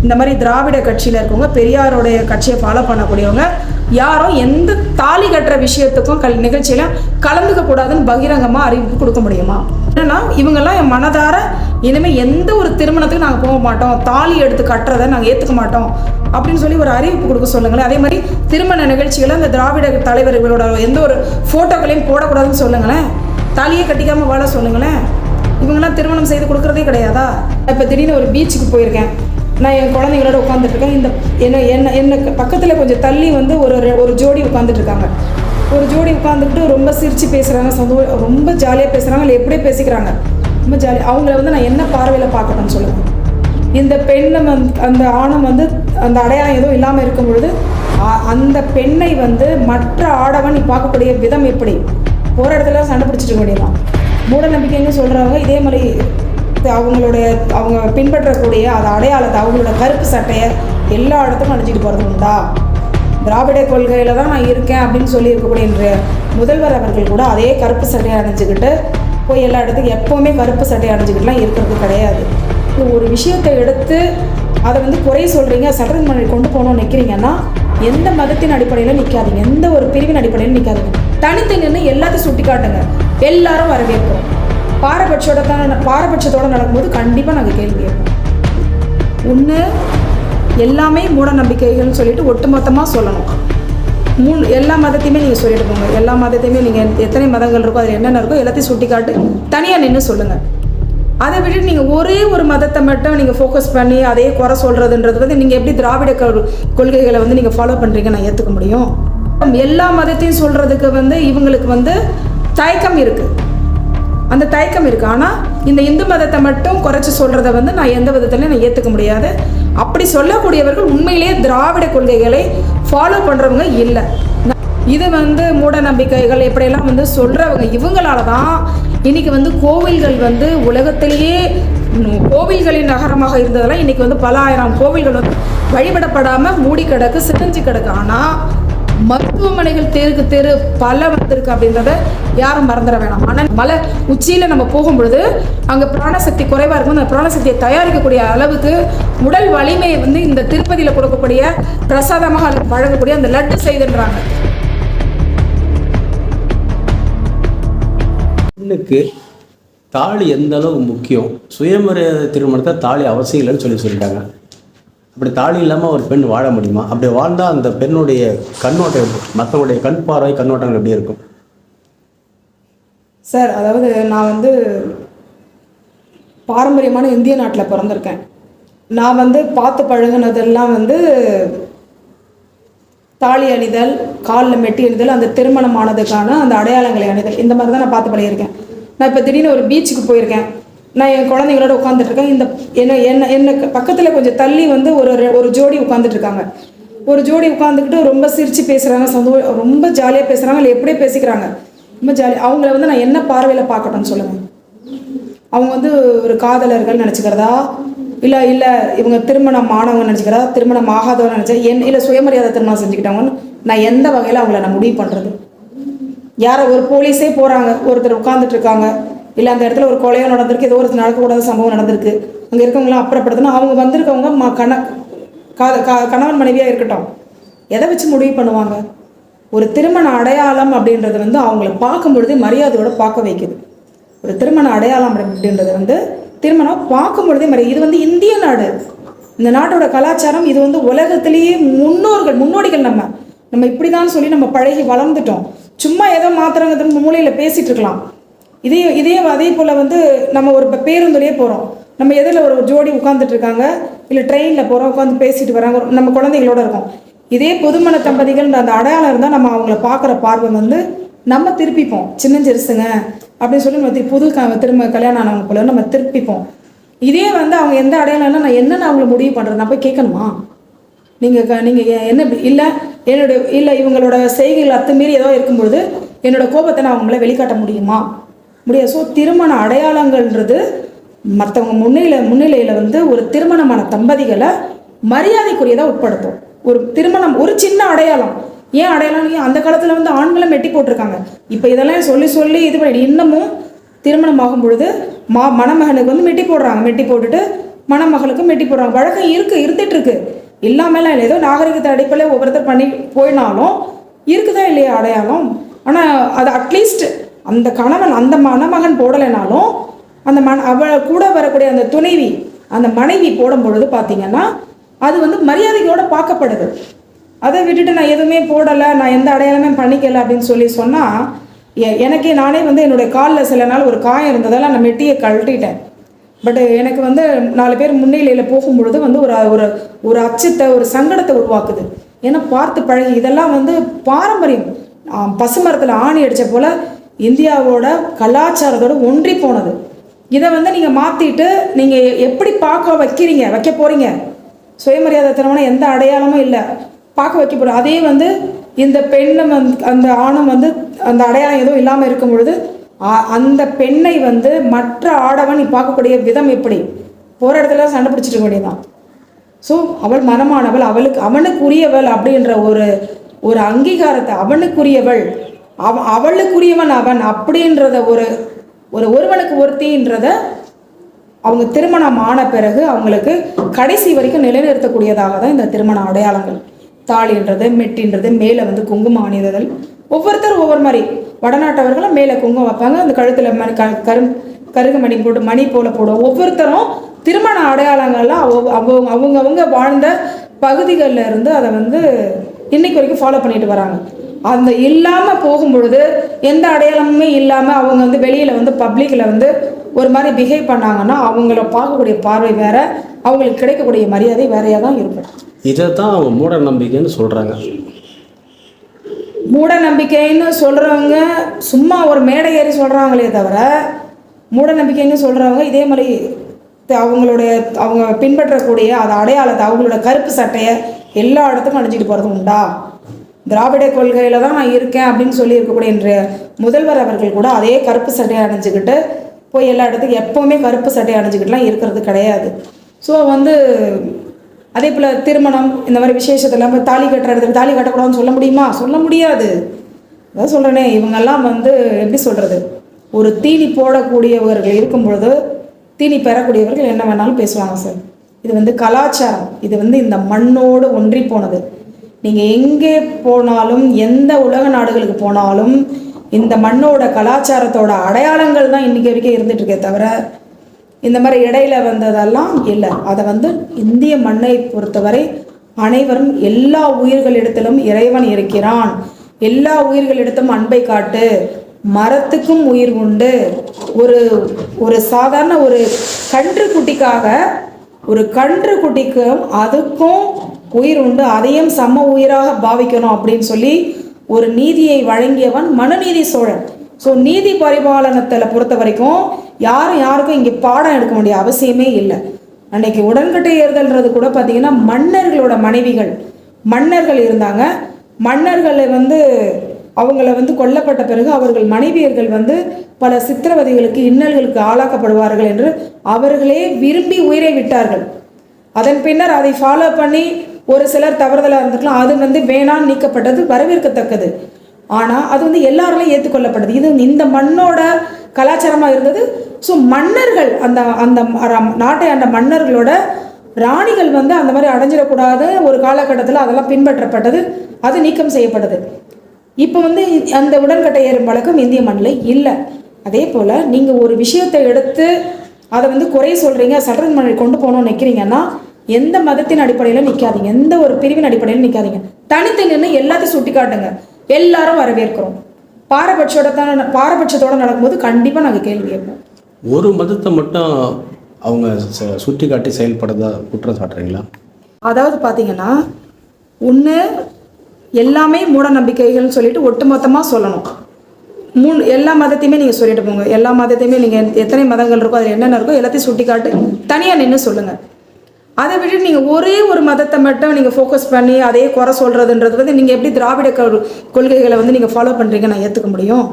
இந்த மாதிரி திராவிட கட்சியில் இருக்கவங்க, பெரியாரோடைய கட்சியை ஃபாலோ பண்ணக்கூடியவங்க யாரும் எந்த தாலி கட்டுற விஷயத்துக்கும் நிகழ்ச்சியில் கலந்துக்க கூடாதுன்னு பகிரங்கமாக அறிவிப்பு கொடுக்க முடியுமா? என்னன்னா இவங்கெல்லாம் என் மனதார இனிமேல் எந்த ஒரு திருமணத்துக்கு நாங்கள் போக மாட்டோம், தாலி எடுத்து கட்டுறதை நாங்கள் ஏற்றுக்க மாட்டோம் அப்படின்னு சொல்லி ஒரு அறிவிப்பு கொடுக்க சொல்லுங்களேன். அதே மாதிரி திருமண நிகழ்ச்சிகளை அந்த திராவிட தலைவர்களோட எந்த ஒரு ஃபோட்டோக்களையும் போடக்கூடாதுன்னு சொல்லுங்களேன். தாலியே கட்டிக்காமல் வாழ சொல்லுங்களேன். இவங்கெல்லாம் திருமணம் செய்து கொடுக்குறதே கிடையாதா? இப்போ திடீர்னு ஒரு பீச்சுக்கு போயிருக்கேன், நான் என் குழந்தைங்களோட உட்காந்துட்ருக்கேன். இந்த என்ன பக்கத்தில் கொஞ்சம் தள்ளி வந்து ஒரு ஜோடி உட்காந்துட்ருக்காங்க. ஒரு ஜோடி உட்காந்துக்கிட்டு ரொம்ப சிரித்து பேசுகிறாங்க, ரொம்ப ஜாலியாக பேசுகிறாங்க, இல்லை எப்படியே பேசிக்கிறாங்க, ரொம்ப ஜாலியாக. அவங்கள வந்து நான் என்ன பார்வையில் பார்க்கணும்னு சொல்லுவேன். இந்த பெண்ணை அந்த ஆணும் வந்து அந்த அடையாளம் எதுவும் இல்லாமல் இருக்கும் பொழுது அந்த பெண்ணை வந்து மற்ற ஆடவன் நீ பார்க்கக்கூடிய விதம் எப்படி? போகிற இடத்துல சண்டை பிடிச்சிட்டு வேண்டியதான். மூட நம்பிக்கைன்னு சொல்கிறவங்க இதே மாதிரி அவங்க பின்பற்றக்கூடிய அந்த அடையாளத்தை, அவங்களோட கருப்பு சட்டையை எல்லா இடத்துக்கும் அணிஞ்சிட்டு போகிறது உண்டா? திராவிட கொள்கையில் தான் நான் இருக்கேன் அப்படின்னு சொல்லி இருக்கக்கூடிய முதல்வர் அவர்கள் கூட அதே கருப்பு சட்டையை அணிஞ்சிக்கிட்டு போய் எல்லா இடத்துக்கும் எப்போவுமே கருப்பு சட்டையை அணிஞ்சிக்கிட்டுலாம் இருக்கிறது கிடையாது. ஒரு விஷயத்தை எடுத்து அதை வந்து குறை சொல்கிறீங்க, சட்டத்தின் முன்னாடி கொண்டு போகணும்னு நிற்கிறீங்கன்னா எந்த மதத்தின் அடிப்படையில் நிற்காதீங்க, எந்த ஒரு பிரிவின் அடிப்படையில் நிற்காதீங்க. தனித்து நின்று எல்லாத்தையும் சுட்டி காட்டுங்க, எல்லாரும் வரவேற்போம். பாரபட்சத்தோடு நடக்கும்போது கண்டிப்பாக நாங்கள் கேள்வி கேட்போம். ஒன்று எல்லாமே மூட நம்பிக்கைகள்னு சொல்லிட்டு ஒட்டுமொத்தமாக சொல்லணும். எல்லா மதத்தையுமே நீங்கள் சொல்லிட்டு போங்க. எல்லா மதத்தையுமே நீங்கள் எத்தனை மதங்கள் இருக்கோ அதில் என்னென்ன இருக்கோ எல்லாத்தையும் சுட்டி காட்டு, தனியாக நின்று சொல்லுங்கள். அதை விட்டு நீங்கள் ஒரே ஒரு மதத்தை மட்டும் நீங்கள் ஃபோக்கஸ் பண்ணி அதே குறை சொல்கிறதுன்றது வந்து நீங்கள் எப்படி திராவிட கொள்கைகளை வந்து நீங்கள் ஃபாலோ பண்ணுறீங்க நான் ஏற்றுக்க முடியும்? எல்லா மதத்தையும் சொல்கிறதுக்கு வந்து இவங்களுக்கு வந்து தயக்கம் இருக்குது, அந்த தயக்கம் இருக்குது. ஆனால் இந்த இந்து மதத்தை மட்டும் குறைச்சி சொல்கிறத வந்து நான் எந்த விதத்துலையும் நான் ஏற்றுக்க முடியாது. அப்படி சொல்லக்கூடியவர்கள் உண்மையிலேயே திராவிட கொள்கைகளை ஃபாலோ பண்ணுறவங்க இல்லை. இது வந்து மூட நம்பிக்கைகள் எப்படியெல்லாம் வந்து சொல்கிறவங்க இவங்களால தான் இன்றைக்கி வந்து கோவில்கள் வந்து உலகத்திலேயே கோவில்களின் நகரமாக இருந்ததெல்லாம் இன்றைக்கி வந்து பல ஆயிரம் கோவில்கள் வந்து வழிபடப்படாமல் மூடி கிடக்கு, சிதைஞ்சு கிடக்கு. ஆனால் மருத்துவமனைகள் தெருக்கு தெரு பல வந்திருக்கு அப்படின்றத யாரும் மறந்துட வேணாம். ஆனால் மலை உச்சியில் நம்ம போகும்பொழுது அங்கே பிராணசக்தி குறைவாக இருக்கும். அந்த பிராணசக்தியை தயாரிக்கக்கூடிய அளவுக்கு உடல் வலிமையை வந்து இந்த திருப்பதியில் கொடுக்கக்கூடிய பிரசாதமாக வழங்கக்கூடிய அந்த லட்டு செய்துன்றாங்க. பெண்ணுக்கு தாலி எந்த அளவுக்கு முக்கியம், சுயமரியாதை திருமணத்தை தாலி அவசியம் இல்லைன்னு சொல்லிட்டாங்க. அப்படி தாலி இல்லாமல் ஒரு பெண் வாழ முடியுமா? அப்படி வாழ்ந்தால் அந்த பெண்ணுடைய கண்ணோட்டம், மற்றவங்களுடைய கண் பார்வை கண்ணோட்டங்கள் எப்படி இருக்கும் சார்? அதாவது நான் வந்து பாரம்பரியமான இந்திய நாட்டில் பிறந்திருக்கேன். நான் வந்து பார்த்து பழகுனதெல்லாம் வந்து தாலி அணிதல், காலில் மெட்டி அணிதல், அந்த திருமணம் ஆனதுக்கான அந்த அடையாளங்களை அணிதல், இந்த மாதிரி தான் நான் பார்த்து பழகியிருக்கேன். நான் இப்போ திடீர்னு ஒரு பீச்சுக்கு போயிருக்கேன், நான் என் குழந்தைங்களோட உட்காந்துட்ருக்கேன். இந்த என்ன பக்கத்தில் கொஞ்சம் தள்ளி வந்து ஒரு ஜோடி உட்காந்துட்ருக்காங்க. ஒரு ஜோடி உட்காந்துக்கிட்டு ரொம்ப சிரித்து பேசுகிறாங்க, ரொம்ப ஜாலியாக பேசுகிறாங்க, இல்லை எப்படியே பேசிக்கிறாங்க, ரொம்ப ஜாலியாக. அவங்கள வந்து நான் என்ன பார்வையில் பார்க்கட்டும்னு சொல்லுங்கள். அவங்க வந்து ஒரு காதலர்கள் நினச்சிக்கிறதா, இல்லை இவங்க திருமணம் ஆனவங்க நினச்சிக்கிறதா, திருமணம் ஆகாதவங்க நினச்சா, இல்லை சுயமரியாதை திருமணம் செஞ்சுக்கிட்டாங்கன்னு நான் எந்த வகையில் அவங்கள நான் முடிவு பண்ணுறது? யாரை ஒரு போலீஸே போகிறாங்க, ஒருத்தர் உட்காந்துட்ருக்காங்க, இல்லை அந்த இடத்துல ஒரு கொலையோ நடந்திருக்கு, ஏதோ ஒரு நடக்கக்கூடாத சம்பவம் நடந்திருக்கு, அங்கே இருக்கவங்களாம் அப்புறப்படுத்தினா அவங்க வந்திருக்கவங்க கணவன் மனைவியாக இருக்கட்டும், எதை வச்சு முடிவு பண்ணுவாங்க? ஒரு திருமண அடையாளம் அப்படின்றது வந்து அவங்கள பார்க்கும் பொழுது மரியாதையோடு பார்க்க வைக்குது. ஒரு திருமண அடையாளம் அப்படின்றது வந்து திருமணம் பார்க்கும் பொழுதே இது வந்து இந்திய நாடு, இந்த நாட்டோட கலாச்சாரம், இது வந்து உலகத்திலேயே முன்னோடிகள். நம்ம இப்படி தான் சொல்லி நம்ம பழகி வளர்ந்துட்டோம். சும்மா ஏதோ மாத்திரங்க மூலையில் பேசிகிட்டு இருக்கலாம். அதே போல் வந்து நம்ம ஒரு பேருந்துலேயே போகிறோம், நம்ம எதில் ஒரு ஜோடி உட்காந்துட்டு இருக்காங்க, இல்லை ட்ரெயினில் போகிறோம், உட்காந்து பேசிட்டு வராங்க, நம்ம குழந்தைங்களோட இருக்கோம். இதே புதுமண தம்பதிகள் அந்த அடையாளம் இருந்தால் நம்ம அவங்கள பார்க்குற பார்வை வந்து நம்ம திருப்பிப்போம். சின்னஞ்சிறுசுங்க அப்படின்னு சொல்லி நம்ம திரும்ப கல்யாணம் ஆனவங்க போல நம்ம திருப்பிப்போம். இதே வந்து அவங்க எந்த அடையாளம்னா நான் என்னென்ன அவங்கள முடிவு பண்ணுறது? நான் போய் கேட்கணுமா? நீங்கள் என்ன இல்லை இவங்களோட செய்கைகள் அத்துமீறி ஏதோ இருக்கும்பொழுது என்னோட கோபத்தை நான் அவங்கள வெளிக்காட்ட முடியுமா? முடியாது. ஸோ திருமண அடையாளங்கள்ன்றது மற்றவங்க முன்னிலையில் வந்து ஒரு திருமணமான தம்பதிகளை மரியாதைக்குரியதாக உட்படுத்தும். ஒரு திருமணம் ஒரு சின்ன அடையாளம், ஏன் அடையாளம்? அந்த காலத்தில் வந்து ஆண்களை மெட்டி போட்டிருக்காங்க. இப்போ இதெல்லாம் சொல்லி இது பண்ணி இன்னமும் திருமணம் ஆகும் பொழுது மணமகனுக்கு வந்து மெட்டி போடுறாங்க. மெட்டி போட்டுட்டு மணமகளுக்கு மெட்டி போடுறாங்க. வழக்கம் இருந்துகிட்ருக்கு, இல்லாமலாம் இல்லை. ஏதோ நாகரிகத்தை அடிப்படையில் ஒவ்வொருத்தர் பண்ணி போயினாலும் இருக்குதா இல்லையா அடையாளம். ஆனால் அது அட்லீஸ்ட் அந்த கணவன் அந்த மணமகன் போடலைனாலும் அந்த அவள் கூட வரக்கூடிய அந்த துணைவி அந்த மனைவி போடும் பொழுது பார்த்தீங்கன்னா அது வந்து மரியாதையோடு பார்க்கப்படுது. அதை விட்டுட்டு நான் எதுவுமே போடலை, நான் எந்த அடையாளமே பண்ணிக்கலை அப்படின்னு சொன்னால் எனக்கே நானே வந்து என்னுடைய காலில் சில நாள் ஒரு காயம் இருந்ததால் நான் மெட்டியை கழட்டிட்டேன். பட் எனக்கு வந்து 4 பேர் முன்னிலையில் போகும்பொழுது வந்து ஒரு ஒரு அச்சத்தை ஒரு சங்கடத்தை உருவாக்குது. ஏன்னா பார்த்து பழகி இதெல்லாம் வந்து பாரம்பரியம். பசுமரத்தில் ஆணி அடித்த போல் இந்தியாவோட கலாச்சாரத்தோடு ஒன்றி போனது. இதை வந்து நீங்கள் மாற்றிட்டு நீங்கள் எப்படி வைக்க போகிறீங்க? சுயமரியாதை திருமணம் எந்த அடையாளமும் இல்லை, பார்க்க வைக்க போகிறோம். அதே வந்து இந்த பெண்ணும் அந்த ஆணும் வந்து அந்த அடையாளம் எதுவும் இல்லாமல் இருக்கும் பொழுது அந்த பெண்ணை வந்து மற்ற ஆடவன் பார்க்கக்கூடிய விதம் எப்படி? போகிற இடத்துல சண்டை பிடிச்சிட்டு இருக்க வேண்டியதான். ஸோ அவள் மனமானவள், அவனுக்குரியவள் அப்படின்ற ஒரு அங்கீகாரத்தை, அவனுக்குரியவள் அவளுக்குரியவன் அவன் அப்படின்றத ஒருவனுக்கு ஒருத்தின்றத அவங்க திருமணம் ஆன பிறகு அவங்களுக்கு கடைசி வரைக்கும் நிலைநிறுத்தக்கூடியதாக தான் இந்த திருமண அடையாளங்கள். தாலின்றது, மெட்டின்றது, மேலே வந்து குங்குமம் அணிதல். ஒவ்வொருத்தரும் ஒவ்வொரு மாதிரி. வடநாட்டவர்களும் மேலே குங்குமம் வைப்பாங்க, அந்த கழுத்தில் கருகுமணி போட்டு மணி போல போடுவோம். ஒவ்வொருத்தரும் திருமண அடையாளங்கள்லாம் அவங்கவுங்க வாழ்ந்த பகுதிகளில் இருந்து அதை வந்து இன்னைக்கு வரைக்கும் ஃபாலோ பண்ணிட்டு வராங்க. அந்த இல்லாமல் போகும் பொழுது எந்த அடையாளமுமே இல்லாமல் அவங்க வந்து வெளியில் வந்து பப்ளிக்கில் வந்து ஒரு மாதிரி பிஹேவ் பண்ணாங்கன்னா அவங்கள பார்க்கக்கூடிய பார்வை வேற, அவங்களுக்கு கிடைக்கக்கூடிய மரியாதை வேறையாக தான் இருக்கும். இதை தான் அவங்க மூட நம்பிக்கைன்னு சொல்கிறாங்க. மூட நம்பிக்கைன்னு சொல்கிறவங்க சும்மா ஒரு மேடை ஏறி சொல்கிறாங்களே தவிர, மூட நம்பிக்கைன்னு சொல்கிறவங்க இதே மாதிரி அவங்க பின்பற்றக்கூடிய அது அடையாளத்தை, அவங்களோட கருப்பு சட்டையை எல்லா இடத்துக்கும் அணிஞ்சிட்டு போகிறது உண்டா? திராவிட கொள்கையில் தான் நான் இருக்கேன் அப்படின்னு சொல்லி இருக்கக்கூடிய இன்றைய முதல்வர் அவர்கள் கூட அதே கருப்பு சட்டையை அணிஞ்சிக்கிட்டு போய் எல்லா இடத்துக்கும் எப்போவுமே கருப்பு சட்டையை அணிஞ்சிக்கிட்டுலாம் இருக்கிறது கிடையாது. ஸோ வந்து அதே போல் திருமணம் இந்த மாதிரி விசேஷத்தில் நம்ம தாலி கட்டுற இடத்துல தாலி கட்டக்கூடாதுன்னு சொல்ல முடியுமா? சொல்ல முடியாது. அதான் சொல்கிறேனே, இவங்கெல்லாம் வந்து எப்படி சொல்கிறது, ஒரு தீனி போடக்கூடியவர்கள் இருக்கும் பொழுது தீனி பெறக்கூடியவர்கள் என்ன வேணாலும் பேசுவாங்க சார். இது வந்து கலாச்சாரம், இது வந்து இந்த மண்ணோடு ஒன்றி போனது. நீங்கள் எங்கே போனாலும், எந்த உலக நாடுகளுக்கு போனாலும் இந்த மண்ணோட கலாச்சாரத்தோட அடையாளங்கள் தான் இன்றைக்கி வரைக்கும் இருந்துகிட்ருக்கே தவிர இந்த மாதிரி இடையில வந்ததெல்லாம் இல்லை. அதை வந்து இந்திய மண்ணை பொறுத்தவரை அனைவரும் எல்லா உயிர்களிடத்திலும் இறைவன் இருக்கிறான், எல்லா உயிர்களிடத்தும் அன்பை காட்டு, மரத்துக்கும் உயிர் உண்டு. ஒரு சாதாரண ஒரு கன்று குட்டிக்கும் அதுக்கும் உயிர் உண்டு, அதையும் சம உயிராக பாவிக்கணும் அப்படின்னு சொல்லி ஒரு நீதியை வழங்கியவன் மனுநீதி சோழன். ஸோ நீதி பரிபாலனத்தில் பொறுத்த வரைக்கும் யாருக்கும் இங்கே பாடம் எடுக்க வேண்டிய அவசியமே இல்லை. அன்னைக்கு உடன்கட்டை ஏறுதல்ன்றது கூட பார்த்தீங்கன்னா மன்னர்களோட மன்னர்கள் இருந்தாங்க. மன்னர்களை வந்து அவங்கள வந்து கொல்லப்பட்ட பிறகு அவர்கள் மனைவியர்கள் வந்து பல சித்திரவதைகளுக்கு இன்னல்களுக்கு ஆளாக்கப்படுவார்கள் என்று அவர்களே விரும்பி உயிரை விட்டார்கள். அதன் பின்னர் அதை ஃபாலோ பண்ணி ஒரு சிலர் தவறுதலாக இருந்துக்கலாம், அது வந்து வேணாம் நீக்கப்பட்டது, வரவேற்கத்தக்கது. ஆனால் அது வந்து எல்லாராலையும் ஏற்றுக்கொள்ளப்பட்டது. இது இந்த மண்ணோட கலாச்சாரமாக இருந்தது. ஸோ மன்னர்கள் அந்த நாட்டை ஆண்ட மன்னர்களோட ராணிகள் வந்து அந்த மாதிரி அடைஞ்சிடக்கூடாது ஒரு காலகட்டத்தில் அதெல்லாம் பின்பற்றப்பட்டது, அது நீக்கம் செய்யப்பட்டது. இப்போ வந்து அந்த உடன்கட்டை ஏறும் பழக்கம் இந்திய மண்ணில் இல்லை. அதே போல் நீங்கள் ஒரு விஷயத்தை எடுத்து அதை வந்து குறை சொல்கிறீங்க, சட்டமன்ற கொண்டு போகணும்னு நினைக்கிறீங்கன்னா எந்த மதத்தின் அடிப்படையில் நிற்காதீங்க, எந்த ஒரு பிரிவின் அடிப்படையில் நிற்காதீங்க, தனித்து நின்று எல்லாத்தையும் சுட்டி காட்டுங்க. எல்லாரும் வரவேற்கிறோம். பாரபட்சத்தோடு நடக்கும்போது கண்டிப்பாக நாங்கள் கேள்வி கேட்போம். ஒரு மதத்தை மட்டும் அவங்க சுட்டி காட்டி செயல்படுறதா குற்றம் சாட்டுறீங்களா? அதாவது பார்த்தீங்கன்னா ஒன்று எல்லாமே மூட நம்பிக்கைகள்னு சொல்லிட்டு ஒட்டுமொத்தமாக சொல்லணும். எல்லா மதத்தையுமே நீங்கள் சொல்லிட்டு போங்க. எல்லா மதத்தையுமே நீங்கள் எத்தனை மதங்கள் இருக்கோ அதில் என்னென்ன இருக்கோ எல்லாத்தையும் சுட்டி காட்டு தனியாக நின்று சொல்லுங்கள். அதை விட்டுட்டு நீங்கள் ஒரே ஒரு மதத்தை மட்டும் நீங்கள் ஃபோக்கஸ் பண்ணி அதே குறை சொல்கிறதுன்றது வந்து நீங்கள் எப்படி திராவிட கொள்கைகளை வந்து நீங்கள் ஃபாலோ பண்ணுறீங்க நான் ஏற்றுக்க முடியும்?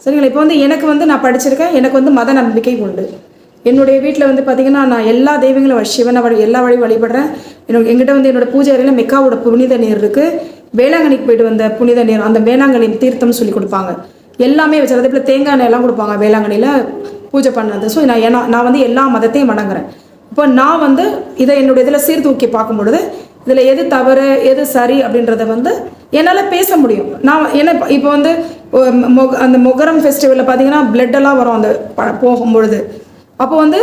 சரிங்களா? இப்போ வந்து எனக்கு வந்து நான் படிச்சிருக்கேன், எனக்கு வந்து மத நம்பிக்கை உண்டு. என்னுடைய வீட்டில் வந்து பார்த்திங்கன்னா நான் எல்லா தெய்வங்களும் சிவனை எல்லா வழியும் வழிபடுறேன். எங்கிட்ட வந்து என்னோடய பூஜை அறையில் மெக்காவோட புனித நீர் இருக்குது. வேளாங்கண்ணிக்கு போயிட்டு வந்த புனித நீர், அந்த வேளாங்கண்ணி தீர்த்தம்னு சொல்லி கொடுப்பாங்க. எல்லாமே வச்சு அதே போல் தேங்காய் எண்ணெய் எல்லாம் கொடுப்பாங்க வேளாங்கண்ணியில் பூஜை பண்ணது. ஸோ நான் வந்து எல்லா மதத்தையும் வணங்குறேன். இப்போ நான் வந்து இதை என்னுடைய இதில் சீர்தூக்கி பார்க்கும் பொழுது இதில் எது தவறு எது சரி அப்படின்றத வந்து என்னால் பேச முடியும். நான் என்ன இப்போ வந்து அந்த மொகரம் ஃபெஸ்டிவலில் பார்த்தீங்கன்னா பிளட்டெல்லாம் வரும் அந்த போகும்பொழுது. அப்போ வந்து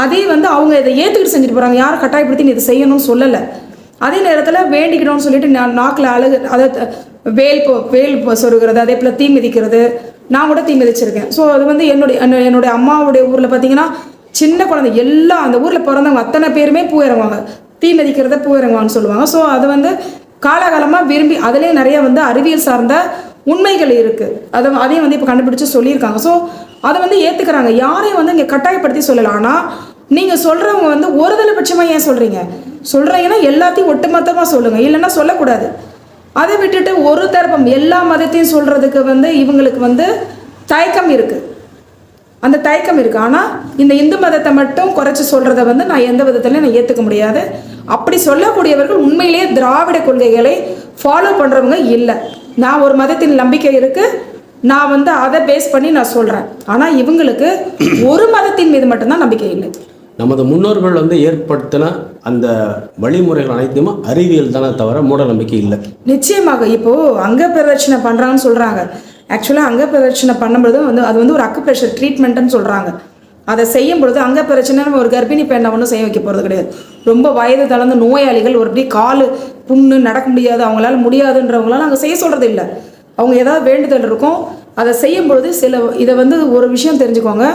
அதே வந்து அவங்க இதை ஏற்றுக்கிட்டு செஞ்சுட்டு போகிறாங்க, யாரும் கட்டாயப்படுத்தி நீ இதை செய்யணும்னு சொல்லலை. அதே நேரத்தில் வேண்டிக்கணும்னு சொல்லிட்டு நாக்கில் அழகு அதை வேல் சொருகிறது, அதே போல் தீ மிதிக்கிறது. நான் கூட தீ மிதிச்சிருக்கேன். ஸோ அது வந்து என்னுடைய அம்மாவுடைய ஊரில் பார்த்தீங்கன்னா சின்ன குழந்தை எல்லாம் அந்த ஊரில் பிறந்தவங்க அத்தனை பேருமே பூ இறங்குவாங்க, தீ மிதிக்கிறத பூ இறங்குவான்னு சொல்லுவாங்க. ஸோ அது வந்து காலகாலமாக விரும்பி அதிலே நிறைய வந்து அறிவியல் சார்ந்த உண்மைகள் இருக்குது. அதையும் வந்து இப்போ கண்டுபிடிச்சு சொல்லியிருக்காங்க. ஸோ அதை வந்து ஏற்றுக்கிறாங்க, யாரையும் வந்து இங்கே கட்டாயப்படுத்தி சொல்லலாம். ஆனால் நீங்கள் சொல்கிறவங்க வந்து ஒருதலை பட்சமாக ஏன் சொல்கிறீங்கன்னா எல்லாத்தையும் ஒட்டுமொத்தமாக சொல்லுங்கள், இல்லைன்னா சொல்லக்கூடாது. அதை விட்டுட்டு ஒரு தரப்பம் எல்லா மதத்தையும் சொல்கிறதுக்கு வந்து இவங்களுக்கு வந்து தயக்கம் இருக்குது, அந்த தயக்கம் இருக்குது. ஆனால் இந்த இந்து மதத்தை மட்டும் குறைச்சி சொல்கிறத வந்து நான் எந்த விதத்துலையும் நான் ஏற்றுக்க முடியாது. அப்படி சொல்லக்கூடியவர்கள் உண்மையிலேயே திராவிட கொள்கைகளை ஃபாலோ பண்ணுறவங்க இல்லை. நான் ஒரு மதத்தின் நம்பிக்கை இருக்குது, நான் வந்து அதை பேஸ் பண்ணி நான் சொல்கிறேன். ஆனால் இவங்களுக்கு ஒரு மதத்தின் மீது மட்டும்தான் நம்பிக்கை இல்லை. நமது முன்னோர்கள் வந்து ஏற்படுத்தின அந்த வழிமுறைகள் அனைத்துமே அறிவியல் தானே தவிர மூட நம்பிக்கை இல்லை. நிச்சயமாக. இப்போது அங்க பிரதட்சணை பண்ணுறாங்கன்னு சொல்கிறாங்க. ஆக்சுவலாக அங்க பிரதட்சணை பண்ணும்பொழுது வந்து அது வந்து ஒரு அக்குப்ரெஷர் ட்ரீட்மெண்ட்டுன்னு சொல்கிறாங்க. அதை செய்யும் பொழுது அங்க பிரச்சனை ஒரு கர்ப்பிணி பெண்ணை ஒன்றும் செய்ய வைக்க போகிறது கிடையாது. ரொம்ப வயது தளர்ந்த நோயாளிகள் ஒரு அப்படி கால் புண்ணு நடக்க முடியாது, அவங்களால முடியாதுன்றவங்களால அங்கே செய்ய சொல்கிறது இல்லை. அவங்க ஏதாவது வேண்டுதல் இருக்கும், அதை செய்யும் பொழுது இதை வந்து ஒரு விஷயம் தெரிஞ்சுக்கோங்க,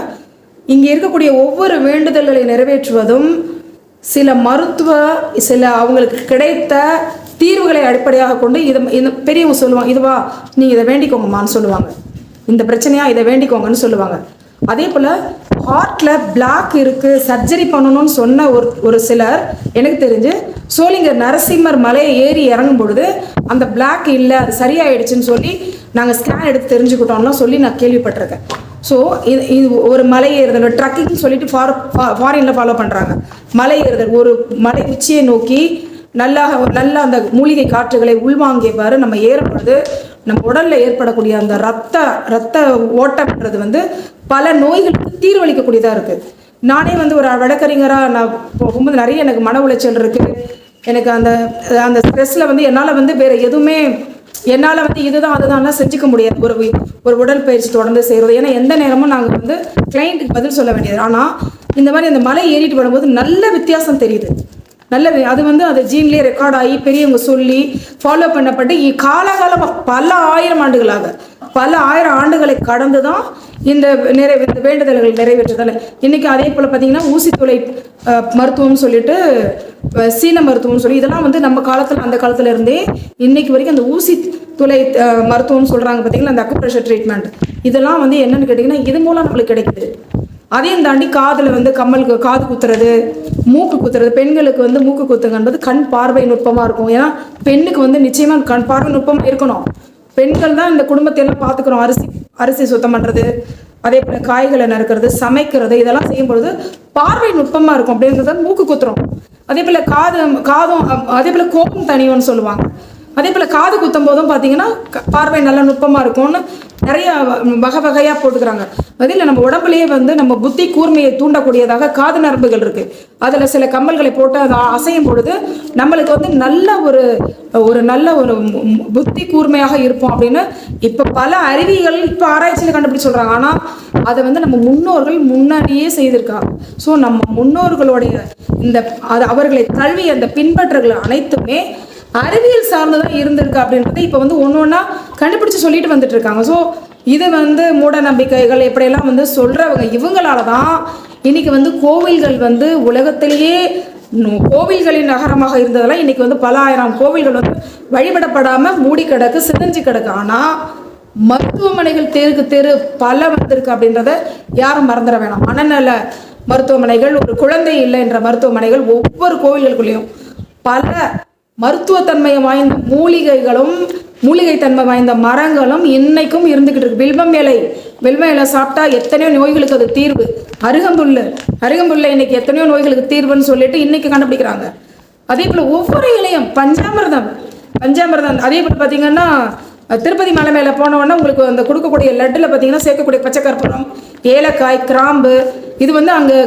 இங்கே இருக்கக்கூடிய ஒவ்வொரு வேண்டுதல்களை நிறைவேற்றுவதும் சில அவங்களுக்கு கிடைத்த தீர்வுகளை அடிப்படையாக கொண்டு இந்த பெரியவங்க சொல்லுவாங்க, இதுவா நீங்கள் இதை வேண்டிக்கோங்கம்மான்னு சொல்லுவாங்க, இந்த பிரச்சனையா இதை வேண்டிக்கோங்கன்னு சொல்லுவாங்க. அதே போல் ஹார்ட்டில் பிளாக் இருக்குது சர்ஜரி பண்ணணும்னு சொன்ன ஒரு சிலர் எனக்கு தெரிஞ்சு சோளிங்கர் நரசிம்மர் மலையை ஏறி இறங்கும் பொழுது அந்த பிளாக் இல்லை அது சரியாயிடுச்சுன்னு சொல்லி நாங்கள் ஸ்கேன் எடுத்து தெரிஞ்சுக்கிட்டோம்லாம் சொல்லி நான் கேள்விப்பட்டிருக்கேன். ஸோ இது ஒரு மலை ஏறுதல் ட்ரக்கிங்னு சொல்லிட்டு ஃபாரினில் ஃபாலோ பண்ணுறாங்க. மலை ஏறுதல் ஒரு மலை உச்சியை நோக்கி நல்லா அந்த மூலிகை காற்றுகளை உள்வாங்கியவாறு நம்ம ஏறும்பொழுது நம்ம உடலில் ஏற்படக்கூடிய அந்த ரத்த ஓட்டம்ன்றது வந்து பல நோய்களுக்கு தீர்வளிக்கக்கூடியதாக இருக்குது. நானே வந்து ஒரு வழக்கறிஞராக நான் போகும்போது நிறைய எனக்கு மன உளைச்சல் இருக்குது. எனக்கு அந்த ஸ்ட்ரெஸ்ஸில் வந்து என்னால் வந்து வேறு எதுவுமே என்னால் வந்து இதுதான் அதுதான் செஞ்சுக்க முடியாது. ஒரு உடற்பயிற்சி தொடர்ந்து செய்கிறது, ஏன்னா எந்த நேரமும் நாங்கள் வந்து கிளைண்ட்டுக்கு பதில் சொல்ல வேண்டியது. ஆனால் இந்த மாதிரி அந்த மலை ஏறிட்டு வரும்போது நல்ல வித்தியாசம் தெரியுது. அது வந்து அது ஜீன்லேயே ரெக்கார்ட் ஆகி பெரியவங்க சொல்லி ஃபாலோ பண்ணப்பட்டு காலகாலமாக பல ஆயிரம் ஆண்டுகளை கடந்து தான் இந்த வேண்டுதல்கள் நிறைவேற்றுதல். இன்றைக்கி அதே போல் பார்த்திங்கன்னா ஊசித்துளை மருத்துவம்னு சொல்லிட்டு சீன மருத்துவம்னு சொல்லி இதெல்லாம் வந்து நம்ம காலத்தில் அந்த காலத்தில் இருந்தே இன்னைக்கு வரைக்கும் அந்த ஊசி துளை மருத்துவம்னு சொல்கிறாங்க பார்த்தீங்களா, அந்த அக்குப்ரெஷர் ட்ரீட்மெண்ட், இதெல்லாம் வந்து என்னென்னு கேட்டிங்கன்னா இது மூலம் நம்மளுக்கு கிடைக்குது. அதையும் தாண்டி காதில் வந்து காது குத்துறது, மூக்கு குத்துறது. பெண்களுக்கு வந்து மூக்கு குத்துங்கன்றது கண் பார்வை நுட்பமாக இருக்கும். ஏன்னா பெண்ணுக்கு வந்து நிச்சயமாக கண் பார்வை நுட்பமாக இருக்கணும். பெண்கள் தான் இந்த குடும்பத்தை எல்லாம் பார்த்துக்கிறோம். அரிசி சுத்தம் பண்ணுறது, அதே போல் காய்களை நறுக்கிறது, சமைக்கிறது, இதெல்லாம் செய்யும் பொழுது பார்வை நுட்பமாக இருக்கும். அப்படின்றத மூக்கு குத்துறோம். அதே போல் காதும் அதே போல் கோபம் தனியோன்னு சொல்லுவாங்க. அதே போல் காது குத்தும் போதும் பார்த்தீங்கன்னா பார்வை நல்லா நுட்பமாக இருக்கும்னு நிறைய வகையாக போட்டுக்கிறாங்க. அதில் நம்ம உடம்புலேயே வந்து நம்ம புத்தி கூர்மையை தூண்டக்கூடியதாக காது நரம்புகள் இருக்குது. அதில் சில கம்மல்களை போட்டு அதை அசையும் பொழுது நம்மளுக்கு வந்து நல்ல ஒரு புத்தி கூர்மையாக இருப்போம் அப்படின்னு இப்போ பல அறிவியல் இப்போ ஆராய்ச்சியில் கண்டுபிடிச்சு சொல்கிறாங்க. ஆனால் அதை வந்து நம்ம முன்னோர்கள் முன்னாடியே செய்திருக்காங்க. ஸோ நம்ம முன்னோர்களுடைய அவர்களை தழுவி அந்த பின்பற்றர்கள் அனைத்துமே அறிவியல் சார்ந்துதான் இருந்திருக்கு அப்படின்றது இப்போ வந்து ஒன்றா கண்டுபிடிச்சு சொல்லிட்டு வந்துட்டு இருக்காங்க. ஸோ இது வந்து மூட நம்பிக்கைகள் எப்படியெல்லாம் வந்து சொல்கிறவங்க இவங்களால தான் இன்னைக்கு வந்து கோவில்கள் வந்து உலகத்திலேயே கோவில்களின் நகரமாக இருந்ததெல்லாம் இன்னைக்கு வந்து பல ஆயிரம் கோவில்கள் வந்து வழிபடப்படாமல் மூடி கிடக்கு, சிதைஞ்சு கிடக்கு. ஆனால் மருத்துவமனைகள் தெரு பல வந்திருக்கு அப்படின்றத யாரும் மறந்துட வேணாம். மனநல மருத்துவமனைகள், ஒரு குழந்தை இல்லை என்ற மருத்துவமனைகள், ஒவ்வொரு கோவில்களுக்குள்ளேயும் பல மருத்துவத்தன்மை வாய்ந்த மூலிகை தன்மை வாய்ந்த மரங்களும் இன்னைக்கும் இருந்துகிட்டு இருக்கு. வில்வம் இலை சாப்பிட்டா எத்தனையோ நோய்களுக்கு அது தீர்வு. அருகம்புல்ல இன்னைக்கு எத்தனையோ நோய்களுக்கு தீர்வுன்னு சொல்லிட்டு இன்னைக்கு கண்டுபிடிக்கிறாங்க. அதே போல் ஒவ்வொரு இலையும் பஞ்சாமிர்தம் அதே போல் பார்த்தீங்கன்னா திருப்பதி மலை மேலே போனோன்னா உங்களுக்கு அந்த கொடுக்கக்கூடிய லட்டில் பார்த்தீங்கன்னா சேர்க்கக்கூடிய பச்சை கற்பூரம், ஏலக்காய், கிராம்பு, இது வந்து அங்கே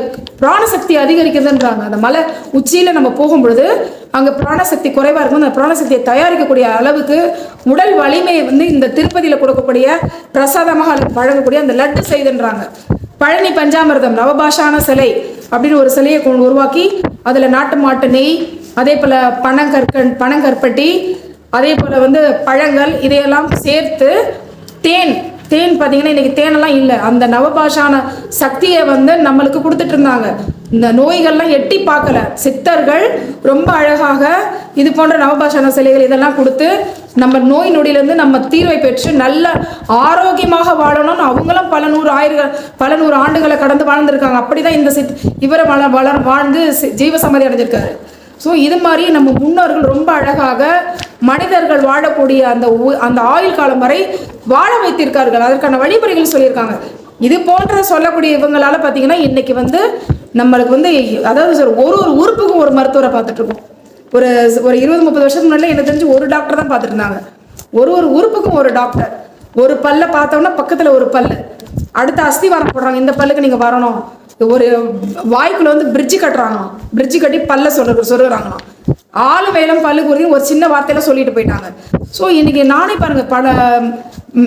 பிராணசக்தி அதிகரிக்குதுன்றாங்க. அந்த மலை உச்சியில் நம்ம போகும் பொழுது அங்கே பிராணசக்தி குறைவாக இருக்கும். அந்த பிராணசக்தியை தயாரிக்கக்கூடிய அளவுக்கு உடல் வலிமையை வந்து இந்த திருப்பதியில் கொடுக்கக்கூடிய பிரசாதமாக வழங்கக்கூடிய அந்த லட்டு செய்துன்றாங்க. பழனி பஞ்சாமிர்தம் நவபாஷான சிலை அப்படின்னு ஒரு சிலையை உருவாக்கி அதில் நாட்டு மாட்டு நெய், அதே போல் பனங்கற்பட்டி, அதே போல் வந்து பழங்கள் இதையெல்லாம் சேர்த்து தேன் பார்த்தீங்கன்னா இன்றைக்கி தேனெல்லாம் இல்லை, அந்த நவபாஷான சக்தியை வந்து நம்மளுக்கு கொடுத்துட்டு இருந்தாங்க. இந்த நோய்கள்லாம் எட்டி பார்க்கல சித்தர்கள் ரொம்ப அழகாக இது போன்ற நவபாஷான சிலைகள் இதெல்லாம் கொடுத்து நம்ம நோய் நொடியிலேருந்து நம்ம தீர்வை பெற்று நல்ல ஆரோக்கியமாக வாழணும்னு அவங்களும் பல நூறு ஆண்டுகளை கடந்து வாழ்ந்துருக்காங்க. அப்படி தான் இந்த இவரை வாழ்ந்து ஜீவசமாதி அடைஞ்சிருக்காரு. ஸோ இது மாதிரி நம்ம முன்னோர்கள் ரொம்ப அழகாக மனிதர்கள் வாழக்கூடிய அந்த ஆயுள் காலம் வரை வாழ வைத்திருக்கார்கள். அதற்கான வழிமுறைகள் சொல்லியிருக்காங்க. இது போன்ற சொல்லக்கூடிய இவங்களால பார்த்தீங்கன்னா இன்னைக்கு வந்து நம்மளுக்கு வந்து அதாவது ஒரு உறுப்புக்கும் ஒரு மருத்துவரை பார்த்துட்டு இருக்கோம். ஒரு 20-30 வருஷத்துக்கு முன்னாடி எனக்கு தெரிஞ்சு ஒரு டாக்டர் தான் பார்த்துட்டு இருந்தாங்க. ஒரு உறுப்புக்கும் ஒரு டாக்டர். ஒரு பல்லை பார்த்தோம்னா பக்கத்தில் ஒரு பல்லு, அடுத்த அஸ்திவாரம் போடுறாங்க, இந்த பல்லுக்கு நீங்கள் வரணும். ஒரு வாய்க்குள்ள வந்து பிரிட்ஜு கட்டுறாங்களாம், பிரிட்ஜு கட்டி பல்ல சொல்லுறாங்களாம். ஆளு வேலம் பல்லு குறித்து ஒரு சின்ன வார்த்தையில சொல்லிட்டு போயிட்டாங்க. ஸோ இன்னைக்கு நானே பாருங்க பல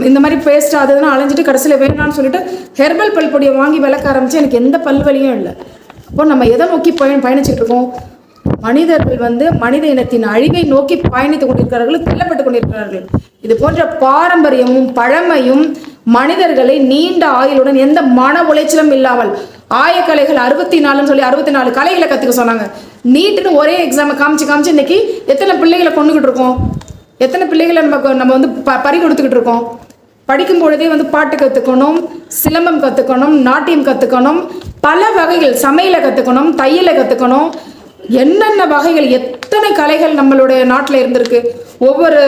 இந்த மாதிரி பேஸ்ட் அதுதான் அலைஞ்சிட்டு கடைசியில் வேணான்னு சொல்லிட்டு ஹெர்பல் பல் பொடியை வாங்கி விளக்க ஆரம்பிச்சு எனக்கு எந்த பல் வலியும் இல்லை. அப்போ நம்ம எதை நோக்கி பயணிச்சுட்டு இருக்கோம்? மனிதர்கள் வந்து மனித இனத்தின் அழிவை நோக்கி பயணித்துக் கொண்டிருக்கிறார்கள், தள்ளப்பட்டு கொண்டிருக்கிறார்கள். இது போன்ற பாரம்பரியமும் பழமையும் மனிதர்களை நீண்ட ஆயுளுடன் எந்த மன உளைச்சலும் இல்லாமல் ஆயக்கலைகள் 64 சொல்லி 64 கலைகளை கற்றுக்க சொன்னாங்க. நீட்டுன்னு ஒரே எக்ஸாமை காமிச்சு இன்னைக்கு எத்தனை பிள்ளைகளை கொண்டுகிட்டு இருக்கோம், எத்தனை பிள்ளைகளை நம்ம வந்து பறி கொடுத்துக்கிட்டு இருக்கோம். படிக்கும் பொழுதே வந்து பாட்டு கற்றுக்கணும், சிலம்பம் கற்றுக்கணும், நாட்டியம் கற்றுக்கணும், பல வகைகள் சமையலை கற்றுக்கணும், தையலை கற்றுக்கணும், என்னென்ன வகைகள் எத்தனை கலைகள் நம்மளுடைய நாட்டில் இருந்திருக்கு. ஒவ்வொரு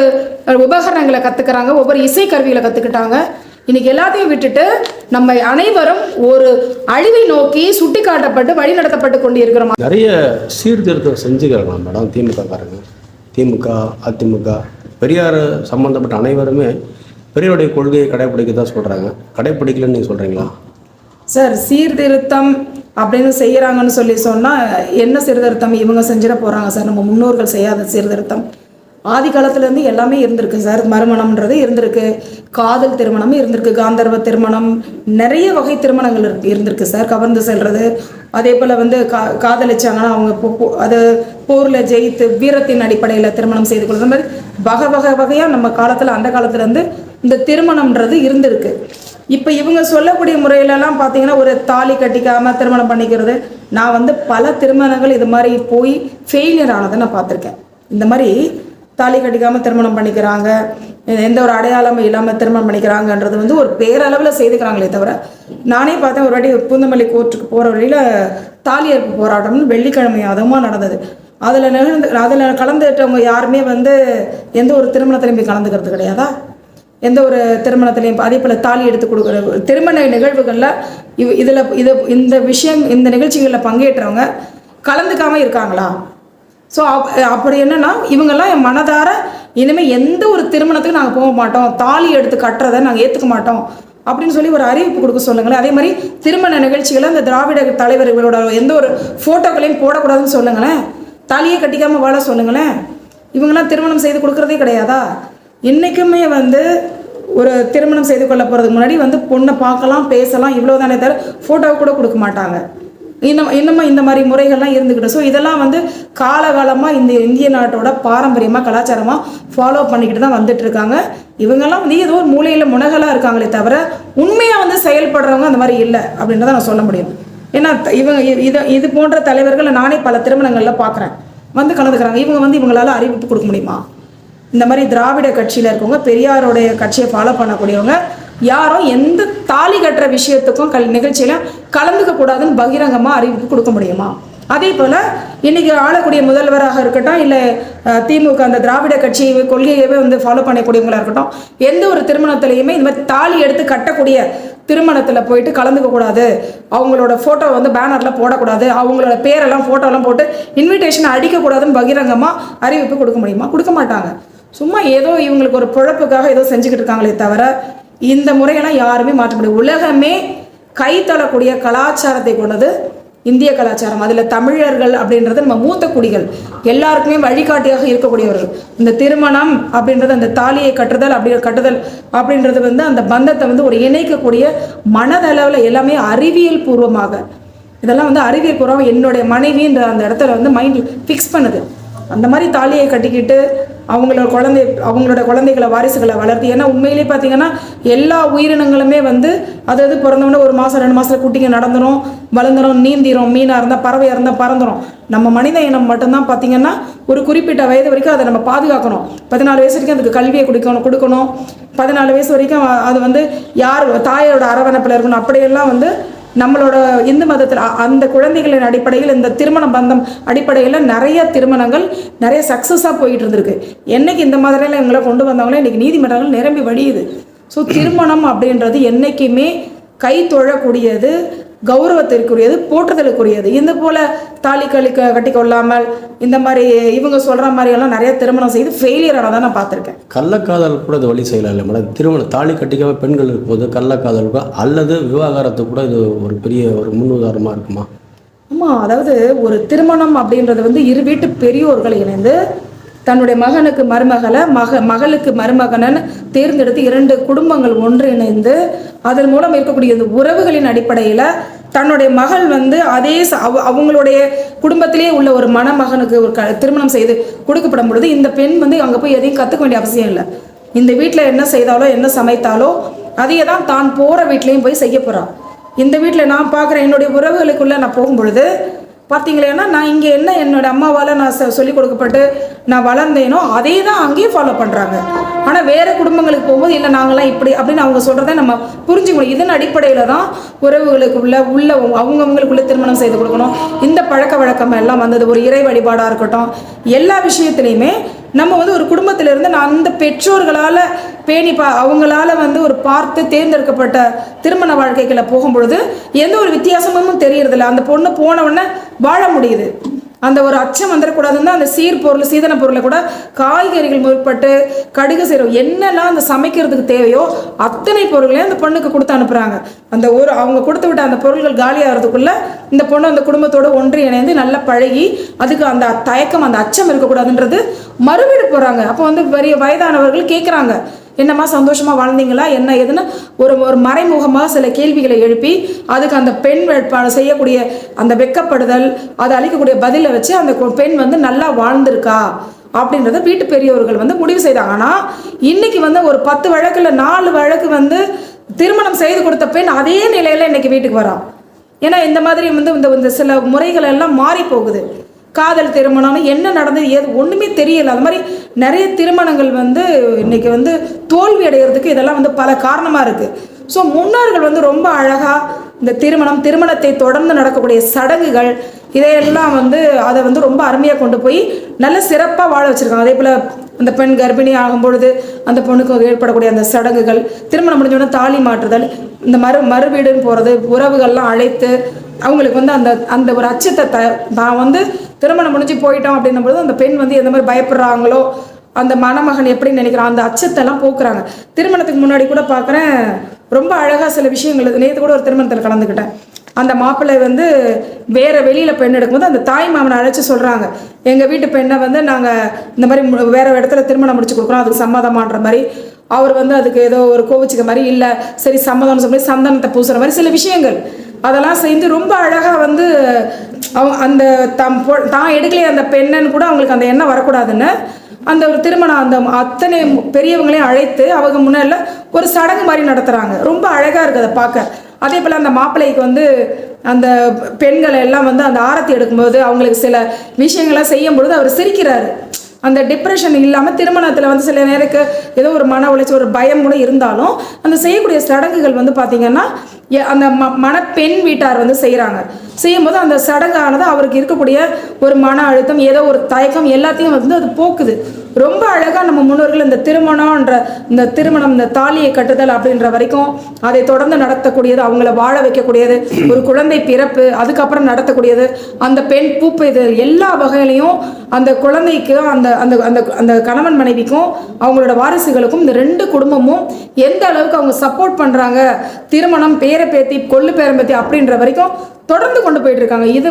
உபகரணங்களை கற்றுக்கிறாங்க, ஒவ்வொரு இசைக்கருவிகளை கற்றுக்கிட்டாங்க. இன்னைக்கு எல்லாத்தையும் விட்டுட்டு நம்ம அனைவரும் ஒரு அழிவை நோக்கி சுட்டி காட்டப்பட்டு வழி நடத்தப்பட்டு கொண்டு இருக்கிறோம். நிறைய சீர்திருத்தம் செஞ்சுக்கிறாங்க மேடம் திமுக காரங்க. திமுக, அதிமுக, பெரியார் சம்பந்தப்பட்ட அனைவருமே பெரியாருடைய கொள்கையை கடைப்பிடிக்க தான் சொல்கிறாங்க. கடைப்பிடிக்கலன்னு நீங்கள் சொல்கிறீங்களா? சார், சீர்திருத்தம் அப்படின்னு செய்கிறாங்கன்னு சொன்னால் என்ன சீர்திருத்தம் இவங்க செஞ்சிட போகிறாங்க சார்? நம்ம முன்னோர்கள் செய்யாத சீர்திருத்தம் ஆதி காலத்துலேருந்து எல்லாமே இருந்திருக்கு சார். மறுமணம்ன்றது இருந்திருக்கு, காதல் திருமணம் இருந்திருக்கு, காந்தர்வ திருமணம், நிறைய வகை திருமணங்கள் இருந்திருக்கு சார். கவர்ந்து செல்வது, அதே போல் வந்து காதலிச்சாங்கன்னா அவங்க அது போரில் ஜெயித்து வீரத்தின் அடிப்படையில் திருமணம் செய்து கொள்கிற மாதிரி வகையாக நம்ம காலத்தில் அந்த காலத்துலேருந்து இந்த திருமணம்ன்றது இருந்திருக்கு. இப்போ இவங்க சொல்லக்கூடிய முறையிலலாம் பார்த்தீங்கன்னா ஒரு தாலி கட்டிக்காமல் திருமணம் பண்ணிக்கிறது. நான் வந்து பல திருமணங்கள் இது மாதிரி போய் ஃபெயிலியர் ஆனதை நான் பார்த்துருக்கேன். இந்த மாதிரி தாலி கட்டிக்காமல் திருமணம் பண்ணிக்கிறாங்க, எந்த ஒரு அடையாளமும் இல்லாமல் திருமணம் பண்ணிக்கிறாங்கன்றது வந்து ஒரு பேரளவில் செய்துக்கிறாங்களே தவிர, நானே பார்த்தேன் ஒரு வாட்டி பூந்தமல்லி கோர்ட்டுக்கு போகிற வழியில் தாலி ஏற்பு போராட்டம்னு வெள்ளிக்கிழமை அதுவுமா நடந்தது. அதில் கலந்துட்டவங்க யாருமே வந்து எந்த ஒரு திருமணத்திலையும் போய் கலந்துக்கிறது கிடையாதா? எந்த ஒரு திருமணத்திலையும் அதே போல் தாலி எடுத்து கொடுக்குற திருமண நிகழ்வுகளில் இந்த நிகழ்ச்சிகளில் பங்கேற்றவங்க கலந்துக்காமல் இருக்காங்களா? ஸோ அப்படி என்னன்னா இவங்கெல்லாம் என் மனதார இனிமேல் எந்த ஒரு திருமணத்துக்கு நாங்கள் போக மாட்டோம், தாலி எடுத்து கட்டுறதை நாங்கள் ஏற்றுக்க மாட்டோம் அப்படின்னு சொல்லி ஒரு அறிவிப்பு கொடுக்க சொல்லுங்களேன். அதே மாதிரி திருமண நிகழ்ச்சிகளை அந்த திராவிட தலைவர்களோட எந்த ஒரு ஃபோட்டோக்களையும் போடக்கூடாதுன்னு சொல்லுங்களேன். தாலியை கட்டிக்காமல் வாழ சொல்லுங்களேன். இவங்கெல்லாம் திருமணம் செய்து கொடுக்குறதே கிடையாதா? இன்றைக்குமே வந்து ஒரு திருமணம் செய்து கொள்ள போகிறதுக்கு முன்னாடி வந்து பொண்ணை பார்க்கலாம், பேசலாம், இவ்வளோ தானே தவிர ஃபோட்டோவை கூட கொடுக்க மாட்டாங்க. இன்னமும் இந்த மாதிரி முறைகள்லாம் இருந்துக்கிட்டு. ஸோ இதெல்லாம் வந்து காலகாலமாக இந்த இந்திய நாட்டோட பாரம்பரியமாக கலாச்சாரமாக ஃபாலோ பண்ணிக்கிட்டு தான் வந்துட்டு இருக்காங்க. இவங்கெல்லாம் வந்து ஏதோ ஒரு மூலையில் முனகலாக இருக்காங்களே தவிர உண்மையாக வந்து செயல்படுறவங்க அந்த மாதிரி இல்லை அப்படின்றத நான் சொல்ல முடியும். ஏன்னா இது போன்ற தலைவர்களை நானே பல திருமணங்களில் பார்க்குறேன், வந்து கலந்துக்கிறாங்க. இவங்க வந்து இவங்களால அறிவிப்பு கொடுக்க முடியுமா? இந்த மாதிரி திராவிட கட்சியில் இருக்கவங்க, பெரியாருடைய கட்சியை ஃபாலோ பண்ணக்கூடியவங்க யாரும் எந்த தாலி கட்டுற விஷயத்துக்கும் நிகழ்ச்சியில கலந்துக்க கூடாதுன்னு பகிரங்கமாக அறிவிப்பு கொடுக்க முடியுமா? அதே போல் இன்றைக்கி ஆளக்கூடிய முதல்வராக இருக்கட்டும், இல்லை திமுக அந்த திராவிட கட்சி கொள்கையவே வந்து ஃபாலோ பண்ணக்கூடியவங்களாக இருக்கட்டும், எந்த ஒரு திருமணத்திலையுமே இந்த மாதிரி தாலி எடுத்து கட்டக்கூடிய திருமணத்தில் போயிட்டு கலந்துக்க கூடாது, அவங்களோட ஃபோட்டோ வந்து பேனரில் போடக்கூடாது, அவங்களோட பேரெல்லாம் ஃபோட்டோலாம் போட்டு இன்விடேஷனை அடிக்கக்கூடாதுன்னு பகிரங்கமாக அறிவிப்பு கொடுக்க முடியுமா? கொடுக்க மாட்டாங்க. சும்மா ஏதோ இவங்களுக்கு ஒரு பொழப்புக்காக ஏதோ செஞ்சுக்கிட்டு இருக்காங்களே தவிர இந்த முறையெல்லாம் யாருமே மாற்ற முடியாது. உலகமே கை தள்ளக்கூடிய கலாச்சாரத்தை கொண்டது இந்திய கலாச்சாரம். அதில் தமிழர்கள் அப்படின்றது நம்ம மூத்த குடிகள் எல்லாருக்குமே வழிகாட்டியாக இருக்கக்கூடியவர்கள். இந்த திருமணம் அப்படின்றது, அந்த தாலியை கட்டுதல் அப்படின்றது வந்து அந்த பந்தத்தை வந்து ஒரு இணைக்கக்கூடிய மனதளவில் எல்லாமே அறிவியல் பூர்வமாக, இதெல்லாம் வந்து அறிவியல் பூர்வமாக என்னுடைய மனைவின்ற அந்த இடத்துல வந்து மைண்ட் ஃபிக்ஸ் பண்ணுது. அந்த மாதிரி தாலியை கட்டிக்கிட்டு அவங்களோட குழந்தைகளை வாரிசுகளை வளர்த்து, ஏன்னா உண்மையிலே பார்த்தீங்கன்னா எல்லா உயிரினங்களுமே வந்து அதாவது பிறந்தவொடனே 1 மாதம் 2 மாதத்துல குட்டிங்க நடந்துடும், வளர்ந்துடும், நீந்திரும், மீனாக இருந்தால் பறவையாக இருந்தால் பறந்துடும். நம்ம மனித இனம் மட்டும்தான் பார்த்தீங்கன்னா ஒரு குறிப்பிட்ட வயது வரைக்கும் அதை நம்ம பாதுகாக்கணும். 14 வயசு வரைக்கும் அதுக்கு கல்வியை கொடுக்கணும். 14 வயசு வரைக்கும் அது வந்து யார் தாயோட அரவணைப்பில் இருக்கணும். அப்படியெல்லாம் வந்து நம்மளோட இந்து மதத்தில் அந்த குழந்தைகளின் அடிப்படையில் இந்த திருமண பந்தம் அடிப்படையில் நிறைய திருமணங்கள் நிறைய சக்ஸஸாக போயிட்டு இருந்திருக்கு. என்னைக்கு இந்த மாதிரிலாம் இவங்களை கொண்டு வந்தாங்களோ இன்றைக்கி நீதிமன்றங்கள் நிரம்பி வழியுது. ஸோ திருமணம் அப்படின்றது என்றைக்குமே கை தொழக்கூடியது, கௌரவத்திற்குரியது, போற்றுதலுக்குரியது. இந்த போல் தாலி கட்டி கொள்ளாமல் இந்த மாதிரி இவங்க சொல்கிற மாதிரியெல்லாம் நிறைய திருமணம் செய்து ஃபெயிலியர் ஆனதான் நான் பார்த்துருக்கேன். கள்ளக்காதல் கூட இது வழி செய்யலாம் இல்லை மேடம்? திருமணம் தாலி கட்டிக்காம பெண்கள் இருக்கும்போது கள்ளக்காதலுக்கோ அல்லது விவாகரத்து கூட இது ஒரு பெரிய ஒரு முன்னுதாரணமாக இருக்குமா? ஆமாம், அதாவது ஒரு திருமணம் அப்படின்றது வந்து இரு வீட்டு பெரியோர்கள் இணைந்து தன்னுடைய மகனுக்கு மருமகளை மகளுக்கு மருமகனன்னு தேர்ந்தெடுத்து 2 குடும்பங்கள் ஒன்றிணைந்து அதன் மூலம் இருக்கக்கூடிய இந்த உறவுகளின் அடிப்படையில் தன்னுடைய மகள் வந்து அதே அவங்களுடைய குடும்பத்திலேயே உள்ள ஒரு மணமகனுக்கு ஒரு திருமணம் செய்து கொடுக்கப்படும் பொழுது இந்த பெண் வந்து அங்கே போய் எதையும் கற்றுக்க வேண்டிய அவசியம் இல்லை. இந்த வீட்டில் என்ன செய்தாலோ என்ன சமைத்தாலோ அதையே தான் தான் போகிற வீட்லேயும் போய் செய்ய போகிறான். இந்த வீட்டில் நான் பார்க்குறேன், என்னுடைய உறவுகளுக்குள்ளே நான் போகும்பொழுது பார்த்தீங்களேன்னா நான் இங்கே என்ன என்னோடய அம்மாவால் நான் சொல்லிக் கொடுக்கப்பட்டு நான் வளர்ந்தேனோ அதே தான் அங்கேயும் ஃபாலோ பண்ணுறாங்க. ஆனால் வேறு குடும்பங்களுக்கு போகும்போது இல்லை நாங்களாம் இப்படி அப்படின்னு அவங்க சொல்கிறத நம்ம புரிஞ்சுக்க முடியும். இதன் அடிப்படையில் தான் உறவுகளுக்குள்ள அவங்கவுங்களுக்குள்ளே திருமணம் செய்து கொடுக்கணும். இந்த பழக்க வழக்கம் எல்லாம் வந்தது. ஒரு இறை வழிபாடாக இருக்கட்டும், எல்லா விஷயத்துலையுமே நம்ம வந்து ஒரு குடும்பத்திலிருந்து நான் அந்த பெற்றோர்களால் அவங்களால வந்து ஒரு பார்த்து தேர்ந்தெடுக்கப்பட்ட திருமண வாழ்க்கைகளை போகும்பொழுது எந்த ஒரு வித்தியாசமும் தெரியறதில்ல. அந்த பொண்ணு போன உடனே வாழ முடியுது. அந்த ஒரு அச்சம் வந்துடக்கூடாதுன்னு அந்த சீதன பொருளை கூட காய்கறிகள் முற்பட்டு கடுகு சீரகம் என்னெல்லாம் அந்த சமைக்கிறதுக்கு தேவையோ அத்தனை பொருளையும் அந்த பொண்ணுக்கு கொடுத்து அனுப்புகிறாங்க. அந்த அவங்க கொடுத்து விட்ட அந்த பொருள்கள் காலியாகிறதுக்குள்ள இந்த பொண்ணு அந்த குடும்பத்தோடு ஒன்றி இணைந்து நல்லா பழகி அதுக்கு அந்த தயக்கம் அந்த அச்சம் இருக்கக்கூடாதுன்றது மறுவீடு போகிறாங்க. அப்போ வந்து பெரிய வயதானவர்கள் கேட்குறாங்க, என்னம்மா சந்தோஷமாக வாழ்ந்தீங்களா என்ன ஏதுன்னு ஒரு மறைமுகமாக சில கேள்விகளை எழுப்பி அதுக்கு அந்த பெண் வேட்பாளர் செய்யக்கூடிய அந்த வெக்கப்படுதல் அதை அளிக்கக்கூடிய பதிலை வச்சு அந்த பெண் வந்து நல்லா வாழ்ந்திருக்கா அப்படின்றத வீட்டு பெரியவர்கள் வந்து முடிவு செய்தாங்க. ஆனால் இன்னைக்கு வந்து ஒரு 10 வழக்கில் 4 வழக்கு வந்து திருமணம் செய்து கொடுத்த பெண் அதே நிலையில் இன்னைக்கு வீட்டுக்கு வரா. ஏன்னா இந்த மாதிரி வந்து இந்த சில முறைகள் எல்லாம் மாறி போகுது. காதல் திருமணம் என்ன நடந்தது ஏது ஒன்றுமே தெரியல. அது மாதிரி நிறைய திருமணங்கள் வந்து இன்றைக்கி வந்து தோல்வி அடைகிறதுக்கு இதெல்லாம் வந்து பல காரணமாக இருக்குது. ஸோ முன்னோர்கள் வந்து ரொம்ப அழகாக இந்த திருமணத்தை தொடர்ந்து நடக்கக்கூடிய சடங்குகள் இதையெல்லாம் வந்து அதை வந்து ரொம்ப அருமையாக கொண்டு போய் நல்ல சிறப்பாக வாழ வச்சுருக்காங்க. அதே போல் அந்த பெண் கர்ப்பிணி ஆகும் பொழுது அந்த பொண்ணுக்கு ஏற்படக்கூடிய அந்த சடங்குகள், திருமணம் முடிஞ்சோடனே தாலி மாற்றுதல், இந்த மறுவீடுன்னு போகிறது, உறவுகள்லாம் அழைத்து அவங்களுக்கு வந்து அந்த ஒரு அச்சத்தை தான் வந்து திருமணம் முடிஞ்சு போயிட்டோம் அப்படின்னும்போது அந்த பெண் வந்து எந்த மாதிரி பயப்படுறாங்களோ அந்த மணமகன் எப்படி நினைக்கிறான் அந்த அச்சத்தெல்லாம் போக்குறாங்க. திருமணத்துக்கு முன்னாடி கூட பார்க்குறேன் ரொம்ப அழகாக சில விஷயங்கள். நேற்று கூட ஒரு திருமணத்தில் கலந்துக்கிட்டேன். அந்த மாப்பிள்ளை வந்து வேறு வெளியில் பெண் எடுக்கும்போது அந்த தாய் மாமனை அழைச்சி சொல்கிறாங்க, எங்கள் வீட்டு பெண்ணை வந்து நாங்கள் இந்த மாதிரி வேறு இடத்துல திருமணம் முடிச்சு கொடுக்குறோம், அதுக்கு சம்மதமான்ற மாதிரி. அவர் வந்து அதுக்கு ஏதோ ஒரு கோவிச்சுக்க மாதிரி இல்லை சரி சம்மதம்னு சொல்லி சந்தனத்தை பூசுகிற மாதிரி சில விஷயங்கள் அதெல்லாம் செய்து ரொம்ப அழகாக வந்து அந்த தான் எடுக்கலையே அந்த பெண்ணுன்னு கூட அவங்களுக்கு அந்த எண்ணம் வரக்கூடாதுன்னு அந்த ஒரு திருமணம் அந்த அத்தனை பெரியவங்களையும் அழைத்து அவங்க முன்னால ஒரு சடங்கு மாதிரி நடத்துகிறாங்க. ரொம்ப அழகாக இருக்குது அதை பார்க்க. அதே போல் அந்த மாப்பிள்ளைக்கு வந்து அந்த பெண்களை எல்லாம் வந்து அந்த ஆரத்தி எடுக்கும்போது அவங்களுக்கு சில விஷயங்கள்லாம் செய்யும் பொழுது அவர் சிரிக்கிறாரு. அந்த டிப்ரெஷன் இல்லாமல் திருமணத்தில் வந்து சில நேருக்கு ஏதோ ஒரு மன உளைச்சி ஒரு பயம் கூட இருந்தாலும் அந்த செய்யக்கூடிய சடங்குகள் வந்து பார்த்திங்கன்னா அந்த மணப்பெண் வீட்டார் வந்து செய்யும்போது அந்த சடங்கானது அவருக்கு இருக்கக்கூடிய ஒரு மன அழுத்தம் ஏதோ ஒரு தயக்கம் எல்லாத்தையும் வந்து அது போக்குது. ரொம்ப அழகாக நம்ம முன்னோர்கள் இந்த திருமணம் இந்த தாலியை கட்டுதல் அப்படின்ற வரைக்கும் அதை தொடர்ந்து நடத்தக்கூடியது, அவங்கள வாழ வைக்கக்கூடியது, ஒரு குழந்தை பிறப்பு அதுக்கப்புறம் நடத்தக்கூடியது, அந்த பெண் பூப்பு, இது எல்லா வகையிலையும் அந்த குழந்தைக்கு அந்த அந்த அந்த அந்த கணவன் மனைவிக்கும் அவங்களோட வாரிசுகளுக்கும் இந்த ரெண்டு குடும்பமும் எந்த அளவுக்கு அவங்க சப்போர்ட் பண்ணுறாங்க, திருமணம் பேர பேத்தி கொள்ளு பேரம்பேத்தி அப்படின்ற வரைக்கும் தொடர்ந்து கொண்டு போயிட்டு இருக்காங்க. இது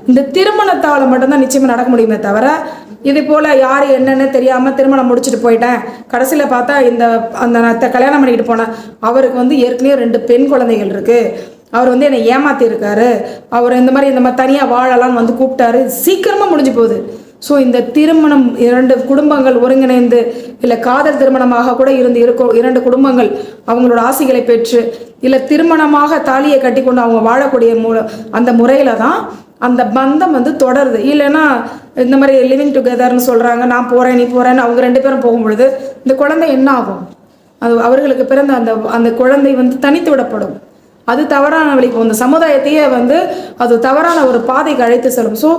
இந்த திருமணத்தால் மட்டும்தான் நிச்சயமாக நடக்க முடியுமே தவிர, இது போல் யார் என்னன்னு தெரியாமல் திருமணம் முடிச்சுட்டு போயிட்டேன், கடைசியில் பார்த்தா அந்த கல்யாணம் பண்ணிக்கிட்டு போனேன் அவருக்கு ஏற்கனவே 2 பெண் குழந்தைகள் இருக்குது, அவர் என்னை ஏமாத்திருக்காரு, அவர் இந்த மாதிரி தனியாக வாழலான்னு கூப்பிட்டாரு, சீக்கிரமாக முடிஞ்சு போகுது. ஸோ இந்த திருமணம் 2 குடும்பங்கள் ஒருங்கிணைந்து இல்லை காதல் திருமணமாக கூட இருக்கும் 2 குடும்பங்கள் அவங்களோட ஆசைகளை பெற்று இல்லை திருமணமாக தாலியை கட்டி கொண்டு அவங்க வாழக்கூடிய அந்த முறையில் தான் அந்த பந்தம் தொடருது. இல்லைன்னா இந்த மாதிரி லிவிங் டுகெதர்னு சொல்கிறாங்க, நான் போகிறேன் நீ போகிறேன்னு அவங்க 2 பேரும் போகும்பொழுது இந்த குழந்தை என்ன ஆகும்? அது அவர்களுக்கு பிறந்த அந்த குழந்தை தனித்து விடப்படும். அது தவறான வழிக்கு அந்த சமுதாயத்தையே அது தவறான ஒரு பாதைக்கு அழைத்து செல்லும். ஸோ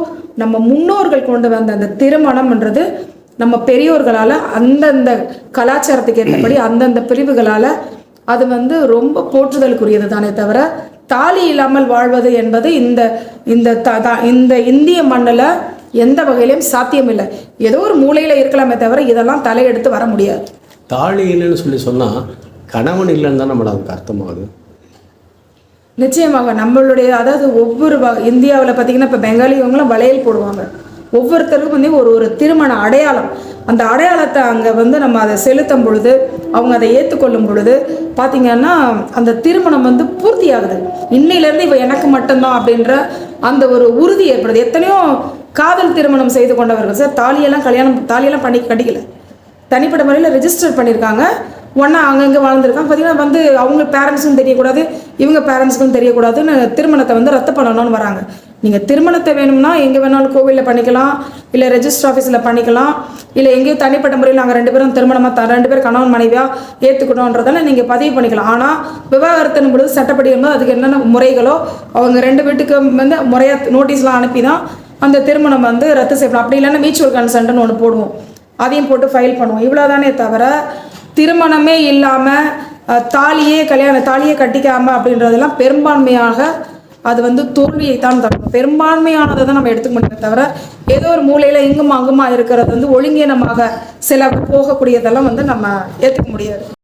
நம்ம முன்னோர்கள் கொண்டு வந்த அந்த திருமணம்ன்றது நம்ம பெரியோர்களால் அந்தந்த கலாச்சாரத்துக்கு ஏற்றபடி அந்தந்த பிரிவுகளால் அது ரொம்ப போற்றுதலுக்குரியது தானே தவிர, தாலி இல்லாமல் வாழ்வது என்பது இந்த இந்திய மண்ணில் எந்த வகையிலையும் சாத்தியம் இல்லை. ஏதோ ஒரு மூலையில் இருக்கலாமே தவிர இதெல்லாம் தலையெடுத்து வர முடியாது. தாலி இல்லைன்னு சொன்னால் கணவன் இல்லைன்னு தான் நம்மள அதுக்கு அர்த்தமாகுது. நிச்சயமாக நம்மளுடைய அதாவது ஒவ்வொரு இந்தியாவில் பார்த்திங்கன்னா இப்போ பெங்காலிவங்களும் வளையல் போடுவாங்க. ஒவ்வொருத்தருக்கும் ஒரு திருமண அடையாளம், அந்த அடையாளத்தை அங்கே நம்ம அதை செலுத்தும் பொழுது அவங்க அதை ஏற்றுக்கொள்ளும் பொழுது பார்த்திங்கன்னா அந்த திருமணம் பூர்த்தி ஆகுது. இன்னையிலேருந்து இவ எனக்கு மட்டும்தான் அப்படின்ற அந்த ஒரு உறுதி ஏற்படுது. எத்தனையோ காதல் திருமணம் செய்து கொண்டவர்கள் சார் தாலியெல்லாம் பண்ணி கட்டிக்கல, தனிப்பட்ட முறையில் ரெஜிஸ்டர் பண்ணியிருக்காங்க, ஒன்றா அங்கங்கே வாழ்ந்துருக்காங்க. பார்த்திங்கன்னா அவங்க பேரண்ட்ஸுக்கும் தெரியக்கூடாது, இவங்க பேரண்ட்ஸுக்கும் தெரியக்கூடாதுன்னு திருமணத்தை ரத்து பண்ணணும்னு வராங்க. நீங்கள் திருமணத்தை வேணும்னா எங்கே வேணாலும் கோவிலில் பண்ணிக்கலாம், இல்லை ரெஜிஸ்டர் ஆஃபீஸில் பண்ணிக்கலாம், இல்லை எங்கேயும் தனிப்பட்ட முறையில் நாங்கள் 2 பேரும் திருமணமாக 2 பேர் கணவன் மனைவியாக ஏற்றுக்கணுன்றதால நீங்கள் பதிவு பண்ணிக்கலாம். ஆனால் விவாகரத்தின் பொழுது சட்டப்படி அதுக்கு என்னென்ன முறைகளோ அவங்க 2 வீட்டுக்கு முறையாக நோட்டீஸ்லாம் அனுப்பி தான் அந்த திருமணம் ரத்து செய்யப்படும். அப்படி இல்லைன்னா மியூச்சுவல் கன்சென்ட்னு ஒன்று போடுவோம், அதையும் போட்டு ஃபைல் பண்ணுவோம். இவ்வளோதானே தவிர திருமணமே இல்லாமல் தாலியே கட்டிக்காமல் அப்படின்றதெல்லாம் பெரும்பான்மையாக அது தோல்வியை தான் தரும். பெரும்பான்மையானதை தான் நம்ம எடுத்துக்க முடியும் தவிர, ஏதோ ஒரு மூலையில் இங்குமா அங்குமா இருக்கிறது ஒழுங்கீனமாக சில போகக்கூடியதெல்லாம் நம்ம ஏற்றுக்க முடியாது.